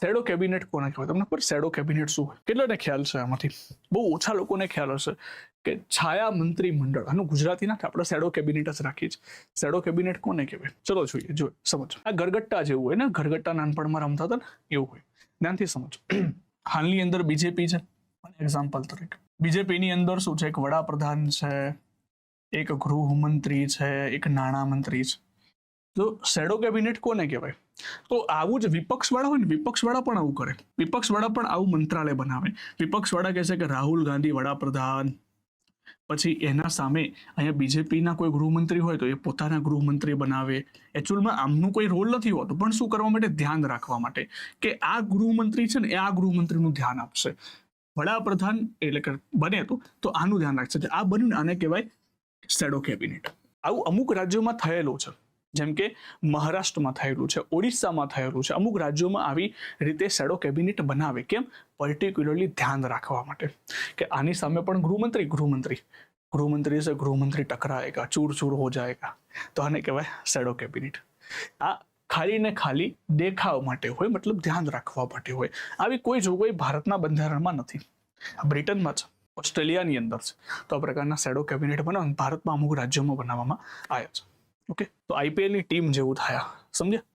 Shadow cabinet કોને કહેવાય? તમને ખબર શેડો કેબિનેટ શું હોય? કેટલાને ખ્યાલ છે આમાંથી? બહુ ઓછા લોકોને ખ્યાલ હશે કે છાયા મંત્રી મંડળ, આનું ગુજરાતી ના આપણે શેડો કેબિનેટ જ રાખીએ છીએ. શેડો કેબિનેટ કોને કહેવાય? ચલો જોઈએ સમજો. આ ગરગટ્ટા જેવું હોય ને, ગરગટ્ટા નાનપણમાં રમતા હતા ને એવું હોય. ધ્યાનથી સમજો. હાલની અંદર બીજેપી છે, એક્ઝામ્પલ તરીકે બીજેપીની અંદર શું છે? એક વડાપ્રધાન છે, એક ગૃહમંત્રી છે, એક નાણામંત્રી છે. તો શેડો કેબિનેટ કોને કહેવાય? તો આવું જ વિપક્ષવાળા હોય ને, વિપક્ષવાળા પણ આવું કરે. વિપક્ષવાળા પણ આવું મંત્રાલય બનાવે. વિપક્ષવાળા કહે છે કે રાહુલ ગાંધી વડાપ્રધાન, પછી એના સામે અહીંયા બીજેપીના કોઈ ગૃહમંત્રી હોય તો એ પોતાના ગૃહમંત્રી બનાવે. એકચ્યુઅલમાં આમનું કોઈ રોલ નથી હોતું, પણ શું કરવા માટે? ધ્યાન રાખવા માટે કે આ ગૃહમંત્રી છે ને એ આ ગૃહમંત્રીનું ધ્યાન આપશે. વડાપ્રધાન એટલે કે બને તો આનું ધ્યાન રાખશે. આ બન્યું ને, આને કહેવાય શેડો કેબિનેટ. આવું અમુક રાજ્યોમાં થયેલું છે, જેમ કે મહારાષ્ટ્રમાં થયેલું છે, ઓડિશામાં થયેલું છે. અમુક રાજ્યોમાં આવી રીતે શેડો કેબિનેટ બનાવે. કેમ? પર્ટિક્યુલરલી ધ્યાન રાખવા માટે કે આની સામે પણ ગૃહમંત્રી से गृहमंत्री टकराएगा, चूर चूर हो जाएगा. તો આને કહેવાય શેડો કેબિનેટ. આ ખાલી ને ખાલી દેખાવ માટે હોય, મતલબ ધ્યાન રાખવા માટે હોય. આવી કોઈ જોગવાઈ ભારતના બંધારણમાં નથી. બ્રિટનમાં છે, ઓસ્ટ્રેલિયાની અંદર છે. તો આ પ્રકારના શેડો કેબિનેટ બનાવવા ભારતમાં અમુક રાજ્યોમાં બનાવવામાં આવ્યા છે. ઓકે, તો આઈપીએલની ટીમ જેવું થયા, સમજ્યા?